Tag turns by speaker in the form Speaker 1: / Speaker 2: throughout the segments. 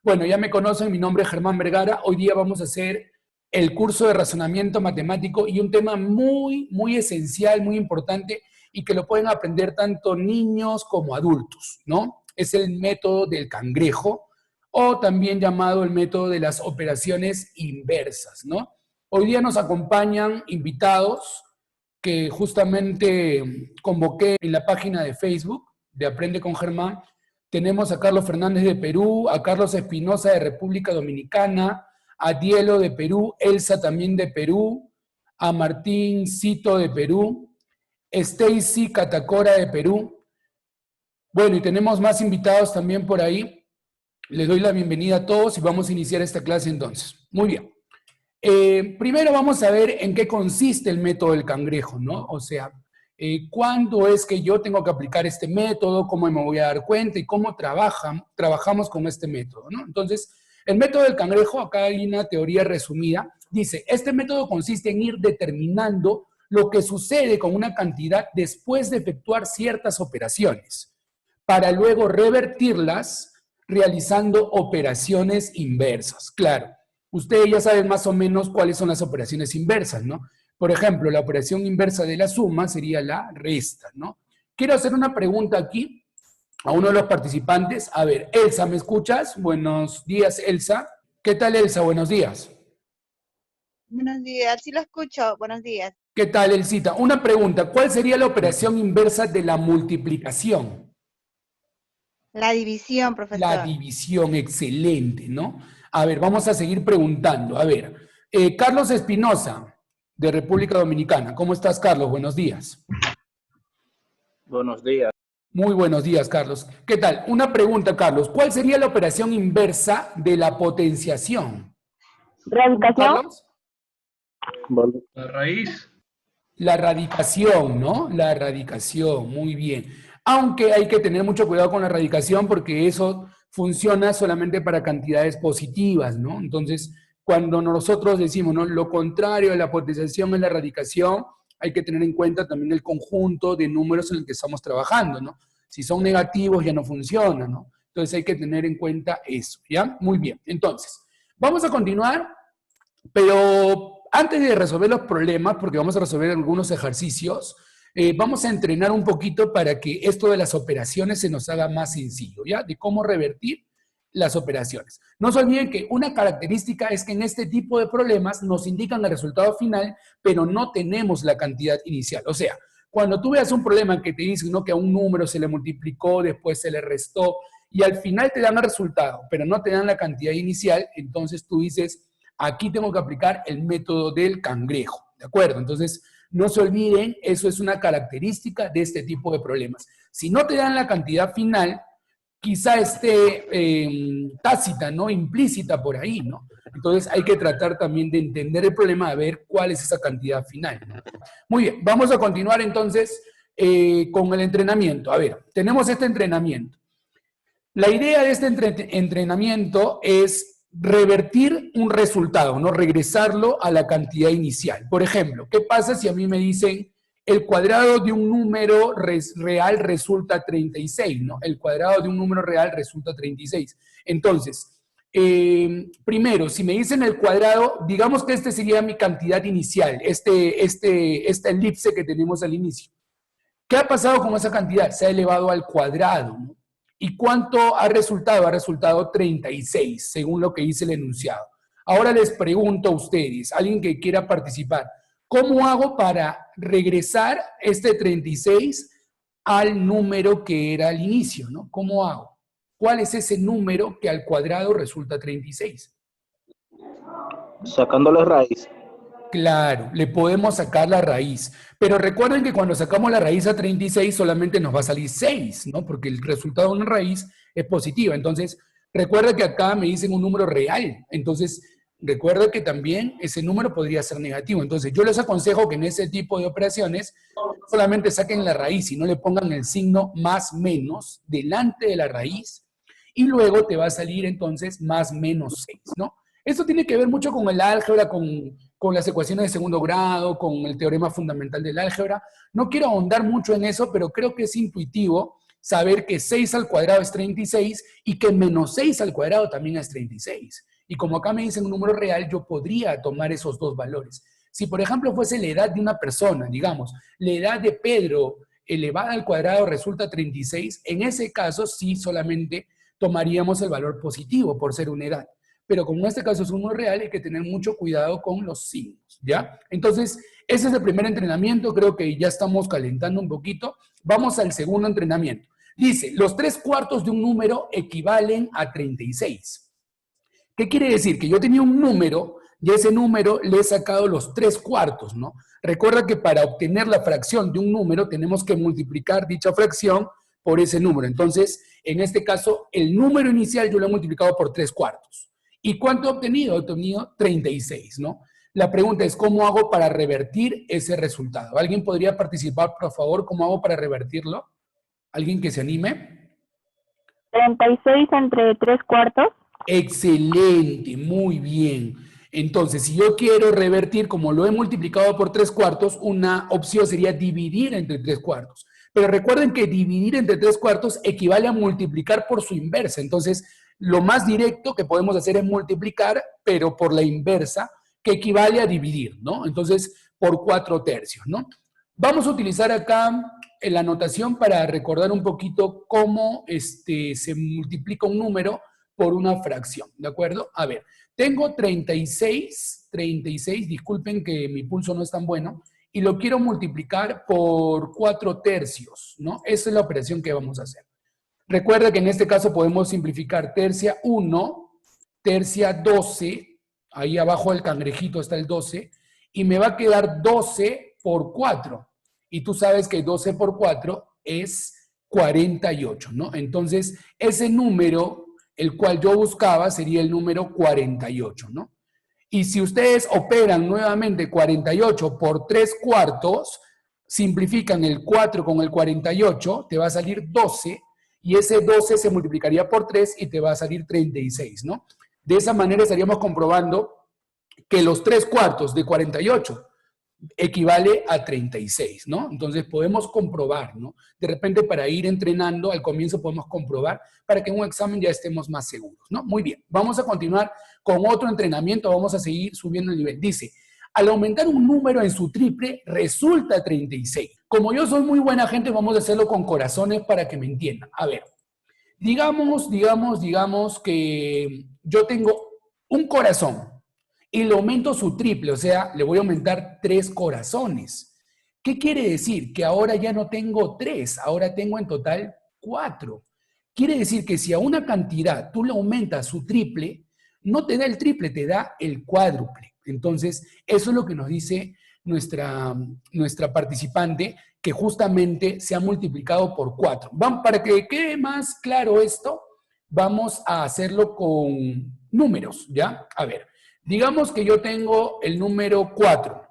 Speaker 1: Bueno, ya me conocen, mi nombre es Germán Vergara. Hoy día vamos a hacer el curso de razonamiento matemático y un tema muy esencial, muy importante y que lo pueden aprender tanto niños como adultos, ¿no? Es el método del cangrejo o también llamado el método de las operaciones inversas, ¿no? Hoy día nos acompañan invitados que justamente convoqué en la página de Facebook de Aprende con Germán. Tenemos a Carlos Fernández de Perú, a Carlos Espinosa de República Dominicana, a Dielo de Perú, Elsa también de Perú, a Martín Cito de Perú, Stacy Catacora de Perú. Bueno, y tenemos más invitados también por ahí. Les doy la bienvenida a todos y vamos a iniciar esta clase entonces. Muy bien. Primero vamos a ver en qué consiste el método del cangrejo, ¿no? O sea, cuándo es que yo tengo que aplicar este método, cómo me voy a dar cuenta y cómo trabajamos con este método, ¿no? Entonces, el método del cangrejo, acá hay una teoría resumida, dice, este método consiste en ir determinando lo que sucede con una cantidad después de efectuar ciertas operaciones, para luego revertirlas realizando operaciones inversas. Claro, ustedes ya saben más o menos cuáles son las operaciones inversas, ¿no? Por ejemplo, la operación inversa de la suma sería la resta, ¿no? Quiero hacer una pregunta aquí a uno de los participantes. A ver, Elsa, ¿me escuchas? Buenos días, Elsa. ¿Qué tal, Elsa? Buenos días.
Speaker 2: Buenos días, sí lo escucho, buenos días.
Speaker 1: ¿Qué tal, Elsita? Una pregunta, ¿cuál sería la operación inversa de la multiplicación?
Speaker 2: La división,
Speaker 1: La
Speaker 2: profesor.
Speaker 1: división, excelente, ¿no? A ver, vamos a seguir preguntando. A ver, Carlos Espinosa, de República Dominicana. ¿Cómo estás, Carlos? Buenos días.
Speaker 3: Buenos días.
Speaker 1: Muy buenos días, Carlos. ¿Qué tal? Una pregunta, Carlos. ¿Cuál sería la operación inversa de la potenciación?
Speaker 4: ¿Radicación?
Speaker 1: Carlos.
Speaker 3: La raíz.
Speaker 1: La radicación, ¿no? La radicación, muy bien. Aunque hay que tener mucho cuidado con la radicación porque eso funciona solamente para cantidades positivas, ¿no? Entonces, cuando nosotros decimos, ¿no? Lo contrario de la potenciación es la radicación, hay que tener en cuenta también el conjunto de números en el que estamos trabajando, ¿no? Si son negativos ya no funciona, ¿no? Entonces hay que tener en cuenta eso, ¿ya? Muy bien. Entonces, vamos a continuar, pero antes de resolver los problemas, porque vamos a resolver algunos ejercicios, vamos a entrenar un poquito para que esto de las operaciones se nos haga más sencillo, ¿ya? De cómo revertir las operaciones. No se olviden que una característica es que en este tipo de problemas nos indican el resultado final, pero no tenemos la cantidad inicial. O sea, cuando tú veas un problema que te dice, ¿no?, que a un número se le multiplicó, después se le restó, y al final te dan el resultado, pero no te dan la cantidad inicial, entonces tú dices, aquí tengo que aplicar el método del cangrejo, ¿de acuerdo? Entonces, no se olviden, eso es una característica de este tipo de problemas. Si no te dan la cantidad final, quizá esté tácita, ¿no? Implícita por ahí, ¿no? Entonces hay que tratar también de entender el problema, a ver cuál es esa cantidad final, ¿no? Muy bien, vamos a continuar entonces con el entrenamiento. A ver, tenemos este entrenamiento. La idea de este entrenamiento es revertir un resultado, ¿no? Regresarlo a la cantidad inicial. Por ejemplo, ¿qué pasa si a mí me dicen el cuadrado de un número real resulta 36, ¿no? El cuadrado de un número real resulta 36. Entonces, primero, si me dicen el cuadrado, digamos que este sería mi cantidad inicial, esta elipse que tenemos al inicio. ¿Qué ha pasado con esa cantidad? Se ha elevado al cuadrado, ¿no? ¿Y cuánto ha resultado? Ha resultado 36, según lo que dice el enunciado. Ahora les pregunto a ustedes, alguien que quiera participar, ¿cómo hago para regresar este 36 al número que era al inicio, ¿no? ¿Cómo hago? ¿Cuál es ese número que al cuadrado resulta 36?
Speaker 3: Sacando la raíz.
Speaker 1: Claro, le podemos sacar la raíz. Pero recuerden que cuando sacamos la raíz a 36 solamente nos va a salir 6, ¿no? Porque el resultado de una raíz es positiva. Entonces, recuerda que acá me dicen un número real. Entonces, recuerda que también ese número podría ser negativo. Entonces, yo les aconsejo que en ese tipo de operaciones solamente saquen la raíz y no le pongan el signo más menos delante de la raíz y luego te va a salir entonces más menos 6, ¿no? Esto tiene que ver mucho con el álgebra, con las ecuaciones de segundo grado, con el teorema fundamental del álgebra. No quiero ahondar mucho en eso, pero creo que es intuitivo saber que 6 al cuadrado es 36 y que menos 6 al cuadrado también es 36. Y como acá me dicen un número real, yo podría tomar esos dos valores. Si, por ejemplo, fuese la edad de una persona, digamos, la edad de Pedro elevada al cuadrado resulta 36, en ese caso sí solamente tomaríamos el valor positivo por ser una edad. Pero como en este caso es un número real, hay que tener mucho cuidado con los signos, ¿ya? Entonces, ese es el primer entrenamiento, creo que ya estamos calentando un poquito. Vamos al segundo entrenamiento. Dice, los 3/4 de un número equivalen a 36. ¿Qué quiere decir? Que yo tenía un número y a ese número le he sacado los 3/4, ¿no? Recuerda que para obtener la fracción de un número tenemos que multiplicar dicha fracción por ese número. Entonces, en este caso, el número inicial yo lo he multiplicado por 3/4. ¿Y cuánto he obtenido? He obtenido 36, ¿no? La pregunta es, ¿cómo hago para revertir ese resultado? ¿Alguien podría participar, por favor? ¿Cómo hago para revertirlo? ¿Alguien que se anime?
Speaker 4: 36 entre 3/4.
Speaker 1: Excelente, muy bien. Entonces, si yo quiero revertir, como lo he multiplicado por 3/4, una opción sería dividir entre 3/4. Pero recuerden que dividir entre 3/4 equivale a multiplicar por su inversa. Entonces, lo más directo que podemos hacer es multiplicar, pero por la inversa, que equivale a dividir, ¿no? Entonces, por 4/3, ¿no? Vamos a utilizar acá la notación para recordar un poquito cómo se multiplica un número por una fracción, ¿de acuerdo? A ver, tengo 36, disculpen que mi pulso no es tan bueno, y lo quiero multiplicar por 4/3, ¿no? Esa es la operación que vamos a hacer. Recuerda que en este caso podemos simplificar tercia 1, tercia 12, ahí abajo del cangrejito está el 12, y me va a quedar 12 por 4. Y tú sabes que 12 por 4 es 48, ¿no? Entonces, ese número, el cual yo buscaba, sería el número 48, ¿no? Y si ustedes operan nuevamente 48 por 3/4, simplifican el 4 con el 48, te va a salir 12, y ese 12 se multiplicaría por 3 y te va a salir 36, ¿no? De esa manera estaríamos comprobando que los 3/4 de 48 equivale a 36, ¿no? Entonces podemos comprobar, ¿no? De repente para ir entrenando, al comienzo podemos comprobar para que en un examen ya estemos más seguros, ¿no? Muy bien, vamos a continuar con otro entrenamiento, vamos a seguir subiendo el nivel. Dice, al aumentar un número en su triple, resulta 36. Como yo soy muy buena gente, vamos a hacerlo con corazones para que me entiendan. A ver, digamos que yo tengo un corazón y le aumento su triple, o sea, le voy a aumentar 3 corazones. ¿Qué quiere decir? Que ahora ya no tengo 3, ahora tengo en total 4. Quiere decir que si a una cantidad tú le aumentas su triple, no te da el triple, te da el cuádruple. Entonces, eso es lo que nos dice nuestra participante, que justamente se ha multiplicado por 4. Para que quede más claro esto, vamos a hacerlo con números, ¿ya? A ver, digamos que yo tengo el número 4,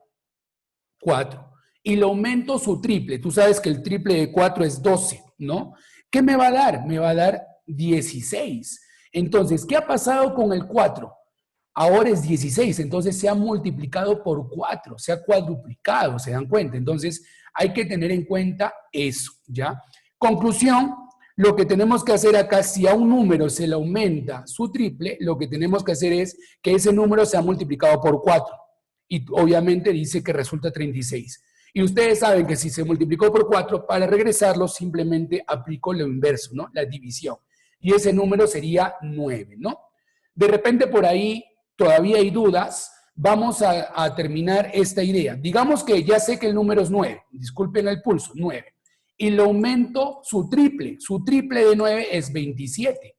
Speaker 1: y le aumento su triple. Tú sabes que el triple de 4 es 12, ¿no? ¿Qué me va a dar? Me va a dar 16. Entonces, ¿qué ha pasado con el 4? Ahora es 16, entonces se ha multiplicado por 4, se ha cuadruplicado, ¿se dan cuenta? Entonces, hay que tener en cuenta eso, ¿ya? Conclusión, lo que tenemos que hacer acá, si a un número se le aumenta su triple, lo que tenemos que hacer es que ese número sea multiplicado por 4. Y obviamente dice que resulta 36. Y ustedes saben que si se multiplicó por 4, para regresarlo simplemente aplico lo inverso, ¿no? La división. Y ese número sería 9, ¿no? De repente por ahí todavía hay dudas. Vamos a terminar esta idea. Digamos que ya sé que el número es 9. Disculpen el pulso, 9. Y le aumento su triple. Su triple de 9 es 27.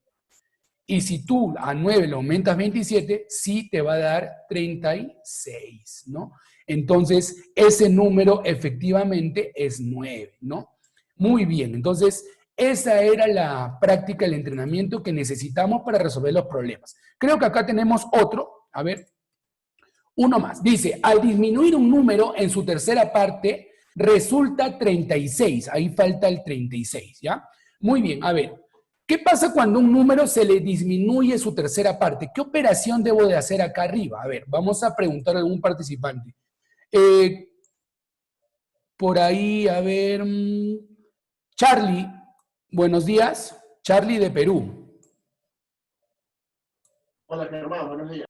Speaker 1: Y si tú a 9 le aumentas 27, sí te va a dar 36, ¿no? Entonces, ese número efectivamente es 9, ¿no? Muy bien, entonces, esa era la práctica, el entrenamiento que necesitamos para resolver los problemas. Creo que acá tenemos otro, a ver, uno más. Dice, al disminuir un número en su tercera parte, resulta 36. Ahí falta el 36, ¿ya? Muy bien, a ver. ¿Qué pasa cuando un número se le disminuye su tercera parte? ¿Qué operación debo de hacer acá arriba? A ver, vamos a preguntar a algún participante. Por ahí, a ver, Charlie, Buenos días, Charlie de Perú.
Speaker 5: Hola, Germán, buenos días.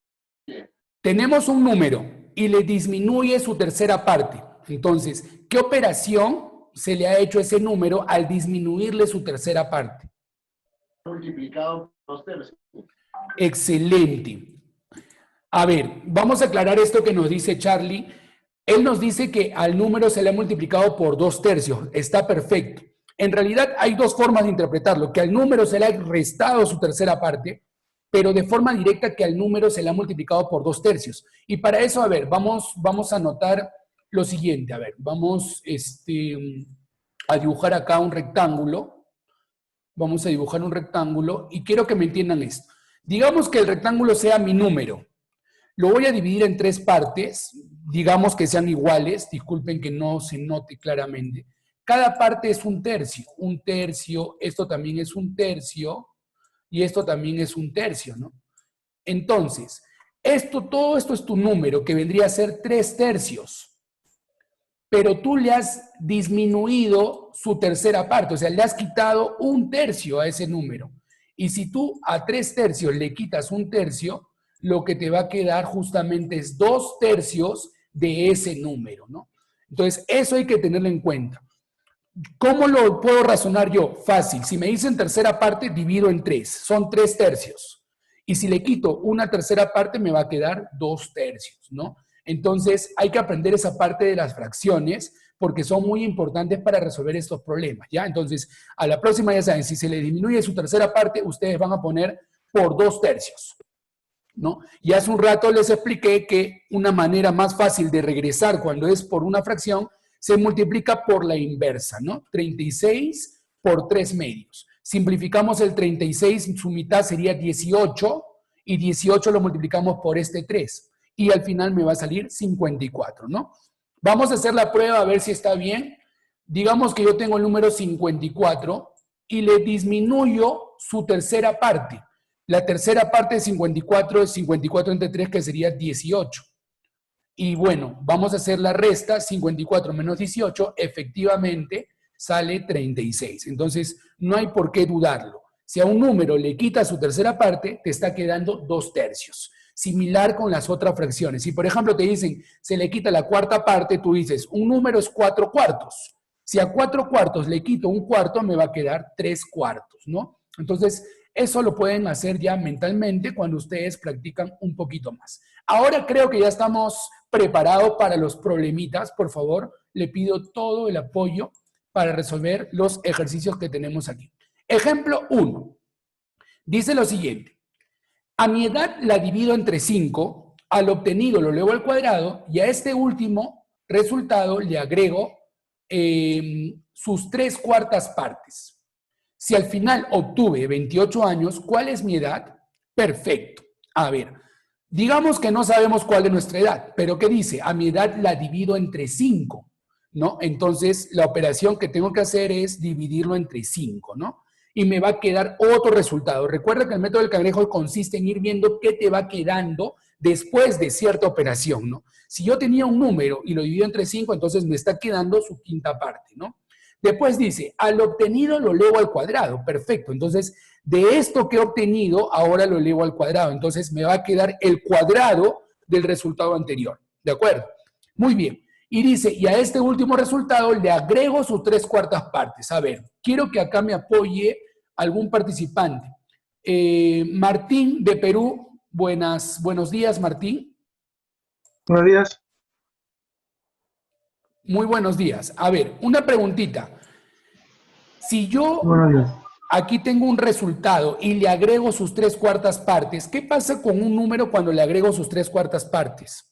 Speaker 1: Tenemos un número y le disminuye su tercera parte. Entonces, ¿qué operación se le ha hecho a ese número al disminuirle su tercera parte?
Speaker 5: Multiplicado por 2 tercios.
Speaker 1: Excelente. A ver, vamos a aclarar esto que nos dice Charlie. Él nos dice que al número se le ha multiplicado por 2 tercios. Está perfecto. En realidad hay dos formas de interpretarlo. Que al número se le ha restado su tercera parte, pero de forma directa que al número se le ha multiplicado por 2 tercios. Y para eso, a ver, vamos a anotar lo siguiente. A ver, vamos a dibujar acá un rectángulo. Vamos a dibujar un rectángulo y quiero que me entiendan esto. Digamos que el rectángulo sea mi número. Lo voy a dividir en 3 partes, digamos que sean iguales, disculpen que no se note claramente. Cada parte es un tercio, esto también es un tercio y esto también es un tercio, ¿no? Entonces, todo esto es tu número, que vendría a ser 3 tercios. Pero tú le has disminuido su tercera parte, o sea, le has quitado 1 tercio a ese número. Y si tú a 3 tercios le quitas 1 tercio, lo que te va a quedar justamente es 2 tercios de ese número, ¿no? Entonces, eso hay que tenerlo en cuenta. ¿Cómo lo puedo razonar yo? Fácil. Si me dicen tercera parte, divido en 3. Son 3 tercios. Y si le quito una tercera parte, me va a quedar 2 tercios, ¿no? Entonces, hay que aprender esa parte de las fracciones porque son muy importantes para resolver estos problemas, ¿ya? Entonces, a la próxima ya saben, si se le disminuye su tercera parte, ustedes van a poner por 2 tercios, ¿no? Y hace un rato les expliqué que una manera más fácil de regresar cuando es por una fracción se multiplica por la inversa, ¿no? 36 por 3 medios. Simplificamos el 36, su mitad sería 18, y 18 lo multiplicamos por este 3. Y al final me va a salir 54, ¿no? Vamos a hacer la prueba a ver si está bien. Digamos que yo tengo el número 54 y le disminuyo su tercera parte. La tercera parte de 54 es 54 entre 3, que sería 18. Y bueno, vamos a hacer la resta, 54 menos 18, efectivamente sale 36. Entonces, no hay por qué dudarlo. Si a un número le quitas su tercera parte, te está quedando 2 tercios. Similar con las otras fracciones. Si, por ejemplo, te dicen, se le quita la cuarta parte, tú dices, un número es 4 cuartos. Si a 4 cuartos le quito un cuarto, me va a quedar 3 cuartos, ¿no? Entonces, eso lo pueden hacer ya mentalmente cuando ustedes practican un poquito más. Ahora creo que ya estamos preparados para los problemitas. Por favor, le pido todo el apoyo para resolver los ejercicios que tenemos aquí. Ejemplo 1. Dice lo siguiente. A mi edad la divido entre 5, al obtenido lo elevo al cuadrado y a este último resultado le agrego sus 3 cuartas partes. Si al final obtuve 28 años, ¿cuál es mi edad? Perfecto. A ver, digamos que no sabemos cuál es nuestra edad, pero ¿qué dice? A mi edad la divido entre 5, ¿no? Entonces, la operación que tengo que hacer es dividirlo entre 5, ¿no? Y me va a quedar otro resultado. Recuerda que el método del cangrejo consiste en ir viendo qué te va quedando después de cierta operación, ¿no? Si yo tenía un número y lo divido entre 5, entonces me está quedando su quinta parte, ¿no? Después dice, al obtenido lo elevo al cuadrado. Perfecto. Entonces, de esto que he obtenido, ahora lo elevo al cuadrado. Entonces, me va a quedar el cuadrado del resultado anterior. ¿De acuerdo? Muy bien. Y dice, y a este último resultado le agrego sus 3 cuartas partes. A ver, quiero que acá me apoye algún participante. Martín de Perú. Buenos días, Martín.
Speaker 6: Buenos días.
Speaker 1: Muy buenos días. A ver, una preguntita. Si yo aquí tengo un resultado y le agrego sus 3 cuartas partes, ¿qué pasa con un número cuando le agrego sus 3 cuartas partes?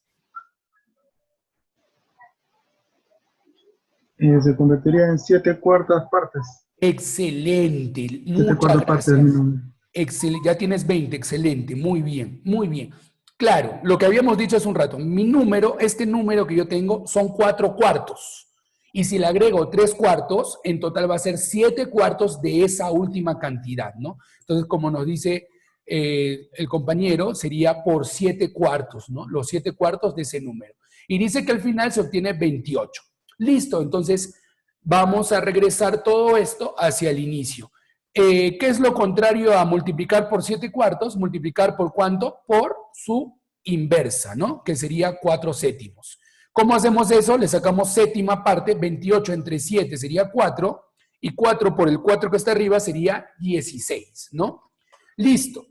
Speaker 6: Se convertiría en 7 cuartas partes.
Speaker 1: Excelente.
Speaker 6: 7 cuartas partes de mi número.
Speaker 1: Excelente. Ya tienes 20. Excelente. Muy bien. Muy bien. Claro, lo que habíamos dicho hace un rato, mi número, este número que yo tengo, son 4 cuartos. Y si le agrego 3 cuartos, en total va a ser 7 cuartos de esa última cantidad, ¿no? Entonces, como nos dice el compañero, sería por 7 cuartos, ¿no? Los 7 cuartos de ese número. Y dice que al final se obtiene 28. Listo, entonces vamos a regresar todo esto hacia el inicio. ¿Qué es lo contrario a multiplicar por 7/4? Multiplicar por ¿cuánto? Por su inversa, ¿no? Que sería 4/7. ¿Cómo hacemos eso? Le sacamos séptima parte, 28 entre 7 sería 4, y 4 por el 4 que está arriba sería 16, ¿no? Listo.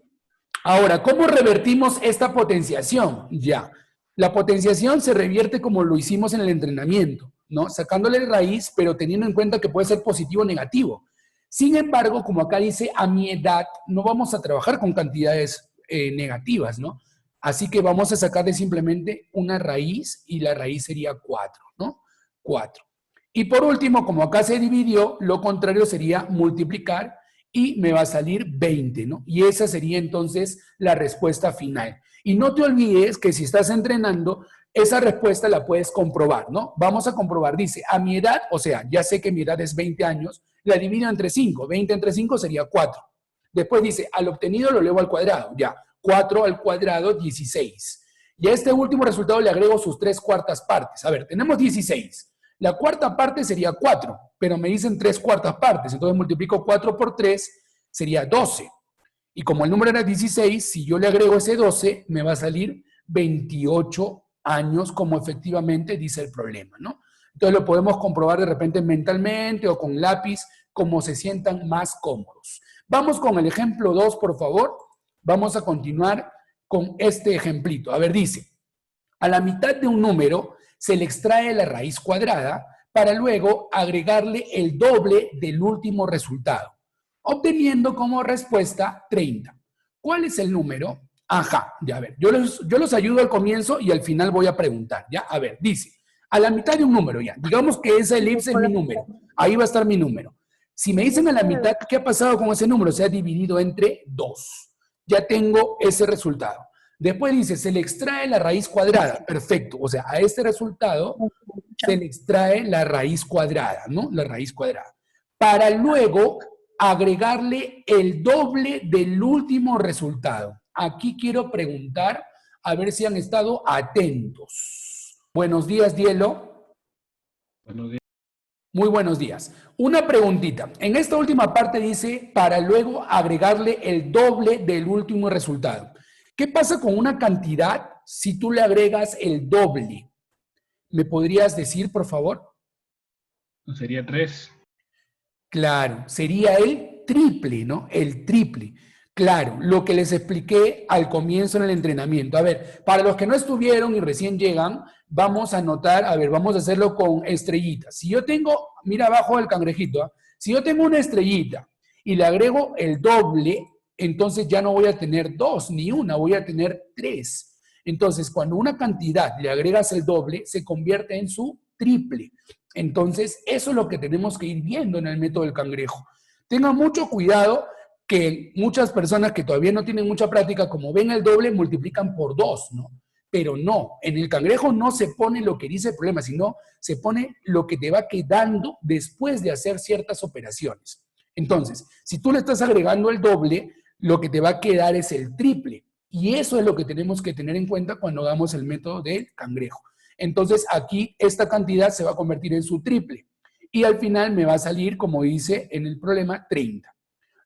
Speaker 1: Ahora, ¿cómo revertimos esta potenciación? Ya, la potenciación se revierte como lo hicimos en el entrenamiento, ¿no? Sacándole raíz, pero teniendo en cuenta que puede ser positivo o negativo. Sin embargo, como acá dice, a mi edad, no vamos a trabajar con cantidades negativas, ¿no? Así que vamos a sacarle simplemente una raíz y la raíz sería 4, ¿no? 4. Y por último, como acá se dividió, lo contrario sería multiplicar y me va a salir 20, ¿no? Y esa sería entonces la respuesta final. Y no te olvides que si estás entrenando, esa respuesta la puedes comprobar, ¿no? Vamos a comprobar, dice, a mi edad, o sea, ya sé que mi edad es 20 años, la divido entre 5, 20 entre 5 sería 4. Después dice, al obtenido lo elevo al cuadrado, ya, 4 al cuadrado, 16. Y a este último resultado le agrego sus 3/4 partes. A ver, tenemos 16. La cuarta parte sería 4, pero me dicen 3/4 partes, entonces multiplico 4 por 3, sería 12. Y como el número era 16, si yo le agrego ese 12, me va a salir 28 años, como efectivamente dice el problema, ¿no? Entonces lo podemos comprobar de repente mentalmente o con lápiz, como se sientan más cómodos. Vamos con el ejemplo 2, por favor. Vamos a continuar con este ejemplito. A ver, dice, a la mitad de un número se le extrae la raíz cuadrada para luego agregarle el doble del último resultado, obteniendo como respuesta 30. ¿Cuál es el número? Ajá, ya a ver, yo los ayudo al comienzo y al final voy a preguntar, ¿ya? A ver, dice, a la mitad de un número, ya, digamos que esa elipse es mi número, ahí va a estar mi número. Si me dicen a la mitad, ¿qué ha pasado con ese número? Se ha dividido entre 2. Ya tengo ese resultado. Después dice, se le extrae la raíz cuadrada. Perfecto. O sea, a este resultado se le extrae la raíz cuadrada, ¿no? La raíz cuadrada. Para luego agregarle el doble del último resultado. Aquí quiero preguntar, a ver si han estado atentos. Buenos días, Dielo.
Speaker 3: Buenos días.
Speaker 1: Muy buenos días. Una preguntita. En esta última parte dice, para luego agregarle el doble del último resultado. ¿Qué pasa con una cantidad si tú le agregas el doble? ¿Me podrías decir, por favor?
Speaker 3: Sería 3.
Speaker 1: Claro, sería el triple, ¿no? El triple. Claro, lo que les expliqué al comienzo en el entrenamiento. A ver, para los que no estuvieron y recién llegan, vamos a anotar, a ver, vamos a hacerlo con estrellitas. Si yo tengo, mira abajo del cangrejito, ¿eh? Si yo tengo una estrellita y le agrego el doble, entonces ya no voy a tener 2 ni una, voy a tener 3. Entonces, cuando una cantidad le agregas el doble, se convierte en su triple. Entonces, eso es lo que tenemos que ir viendo en el método del cangrejo. Tengan mucho cuidado que muchas personas que todavía no tienen mucha práctica, como ven el doble, multiplican por 2, ¿no? Pero no, en el cangrejo no se pone lo que dice el problema, sino se pone lo que te va quedando después de hacer ciertas operaciones. Entonces, si tú le estás agregando el doble, lo que te va a quedar es el triple. Y eso es lo que tenemos que tener en cuenta cuando hagamos el método del cangrejo. Entonces, aquí esta cantidad se va a convertir en su triple. Y al final me va a salir, como dice en el problema, 30.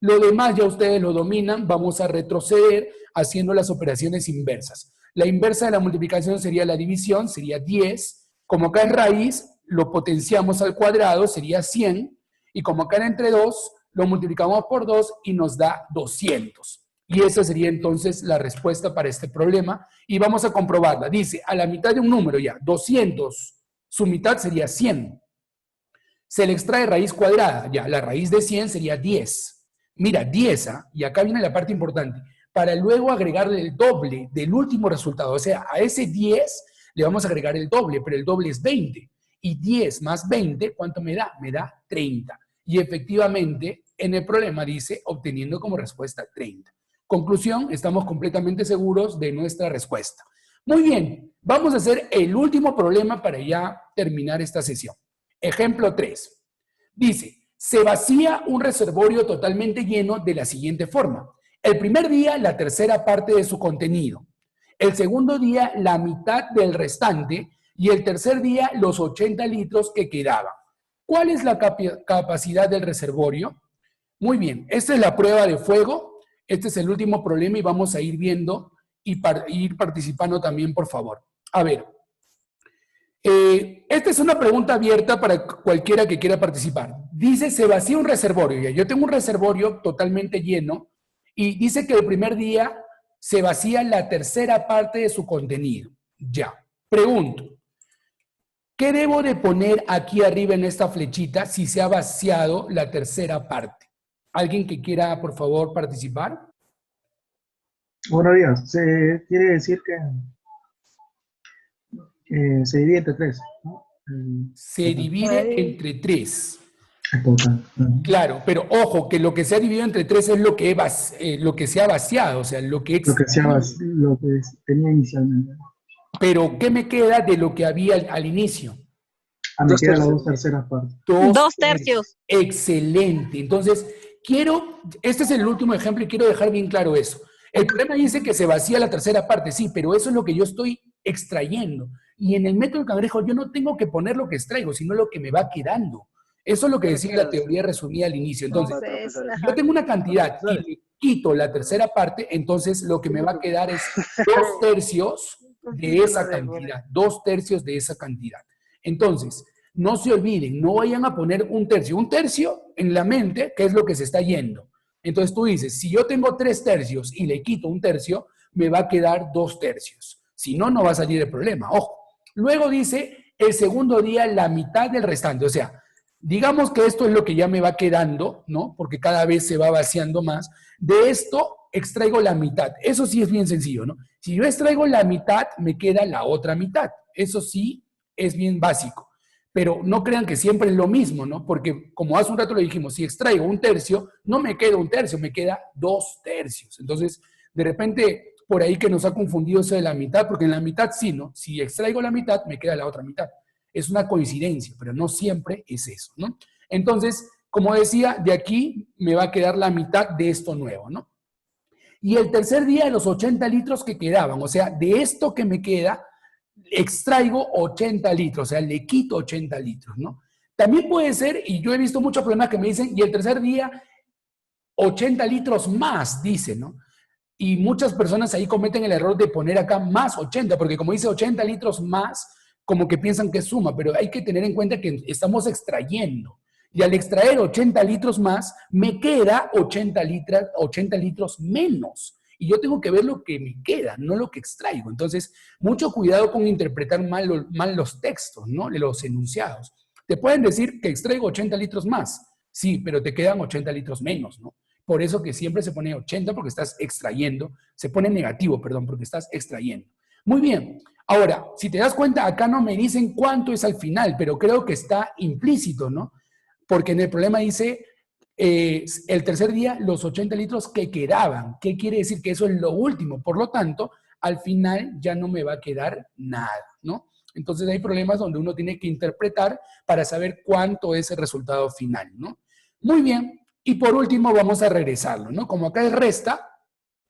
Speaker 1: Lo demás ya ustedes lo dominan. Vamos a retroceder haciendo las operaciones inversas. La inversa de la multiplicación sería la división, sería 10. Como acá es raíz, lo potenciamos al cuadrado, sería 100. Y como acá era entre 2, lo multiplicamos por 2 y nos da 200. Y esa sería entonces la respuesta para este problema. Y vamos a comprobarla. Dice, a la mitad de un número ya, 200, su mitad sería 100. Se le extrae raíz cuadrada, ya, la raíz de 100 sería 10. Mira, 10, ¿ah? Y acá viene la parte importante. Para luego agregarle el doble del último resultado. O sea, a ese 10 le vamos a agregar el doble, pero el doble es 20. Y 10 más 20, ¿cuánto me da? Me da 30. Y efectivamente, en el problema dice, obteniendo como respuesta 30. Conclusión, estamos completamente seguros de nuestra respuesta. Muy bien, vamos a hacer el último problema para ya terminar esta sesión. Ejemplo 3. Dice, se vacía un reservorio totalmente lleno de la siguiente forma. El primer día, la tercera parte de su contenido. El segundo día, la mitad del restante. Y el tercer día, los 80 litros que quedaban. ¿Cuál es la capacidad del reservorio? Muy bien, esta es la prueba de fuego. Este es el último problema y vamos a ir viendo y ir participando también, por favor. A ver, esta es una pregunta abierta para cualquiera que quiera participar. Dice, se vacía un reservorio. Yo tengo un reservorio totalmente lleno y dice que el primer día se vacía la tercera parte de su contenido. Ya. Pregunto, ¿qué debo de poner aquí arriba en esta flechita si se ha vaciado la tercera parte? ¿Alguien que quiera, por favor, participar?
Speaker 6: Buenos días. Se quiere decir que se divide entre 3, ¿no?
Speaker 1: Se divide entre 3.
Speaker 6: El total.
Speaker 1: Claro, pero ojo, que lo que se ha dividido entre 3 es lo que se ha vaciado, o sea, lo que
Speaker 6: Lo que tenía inicialmente.
Speaker 1: Pero, ¿qué me queda de lo que había al inicio?
Speaker 6: Me quedan las 2 terceras partes.
Speaker 7: 2 tercios.
Speaker 1: Excelente. Entonces, este es el último ejemplo y quiero dejar bien claro eso. El problema dice que se vacía la tercera parte, sí, pero eso es lo que yo estoy extrayendo. Y en el método del cangrejo yo no tengo que poner lo que extraigo, sino lo que me va quedando. Eso es lo que decía la teoría resumida al inicio. Entonces, si yo tengo una cantidad y le quito la tercera parte, entonces lo que me va a quedar es 2 tercios de esa cantidad. 2 tercios de esa cantidad. Entonces, no se olviden, no vayan a poner un tercio. Un tercio en la mente, que es lo que se está yendo. Entonces tú dices, si yo tengo 3 tercios y le quito un tercio, me va a quedar 2 tercios. Si no, no va a salir el problema. Ojo. Luego dice, el segundo día, la mitad del restante. O sea, digamos que esto es lo que ya me va quedando, ¿no? Porque cada vez se va vaciando más. De esto extraigo la mitad. Eso sí es bien sencillo, ¿no? Si yo extraigo la mitad, me queda la otra mitad. Eso sí es bien básico. Pero no crean que siempre es lo mismo, ¿no? Porque como hace un rato lo dijimos, si extraigo un tercio, no me queda un tercio, me queda 2 tercios. Entonces, de repente, por ahí que nos ha confundido eso de la mitad, porque en la mitad sí, ¿no? Si extraigo la mitad, me queda la otra mitad. Es una coincidencia, pero no siempre es eso, ¿no? Entonces, como decía, de aquí me va a quedar la mitad de esto nuevo, ¿no? Y el tercer día, los 80 litros que quedaban, o sea, de esto que me queda, extraigo 80 litros, o sea, le quito 80 litros, ¿no? También puede ser, y yo he visto muchos problemas que me dicen, y el tercer día, 80 litros más, dicen, ¿no? Y muchas personas ahí cometen el error de poner acá más 80, porque como dice 80 litros más, como que piensan que es suma, pero hay que tener en cuenta que estamos extrayendo. Y al extraer 80 litros más, me queda 80 litros menos. Y yo tengo que ver lo que me queda, no lo que extraigo. Entonces, mucho cuidado con interpretar mal los textos, ¿no? Los enunciados. Te pueden decir que extraigo 80 litros más. Sí, pero te quedan 80 litros menos, ¿no? Por eso que siempre se pone 80 porque estás extrayendo. Se pone negativo, perdón, porque estás extrayendo. Muy bien. Ahora, si te das cuenta, acá no me dicen cuánto es al final, pero creo que está implícito, ¿no? Porque en el problema dice, el tercer día, los 80 litros que quedaban. ¿Qué quiere decir? Que eso es lo último. Por lo tanto, al final ya no me va a quedar nada, ¿no? Entonces hay problemas donde uno tiene que interpretar para saber cuánto es el resultado final, ¿no? Muy bien. Y por último vamos a regresarlo, ¿no? Como acá es resta,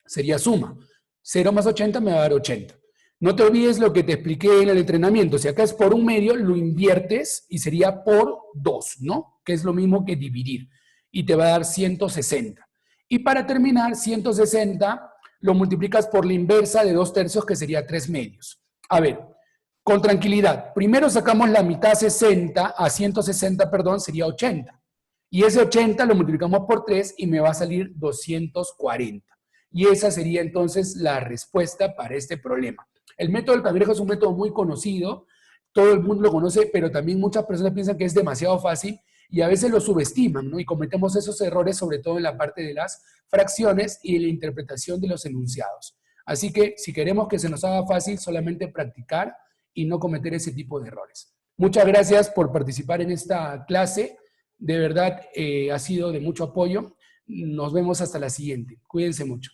Speaker 1: sería suma. 0 más 80 me va a dar 80. No te olvides lo que te expliqué en el entrenamiento. Si acá es por 1/2, lo inviertes y sería por 2, ¿no? Que es lo mismo que dividir. Y te va a dar 160. Y para terminar, 160 lo multiplicas por la inversa de 2 tercios, que sería 3/2. A ver, con tranquilidad. Primero sacamos la mitad 160, perdón, sería 80. Y ese 80 lo multiplicamos por 3 y me va a salir 240. Y esa sería entonces la respuesta para este problema. El método del cangrejo es un método muy conocido, todo el mundo lo conoce, pero también muchas personas piensan que es demasiado fácil y a veces lo subestiman, ¿no? Y cometemos esos errores, sobre todo en la parte de las fracciones y en la interpretación de los enunciados. Así que si queremos que se nos haga fácil, solamente practicar y no cometer ese tipo de errores. Muchas gracias por participar en esta clase. De verdad, ha sido de mucho apoyo. Nos vemos hasta la siguiente. Cuídense mucho.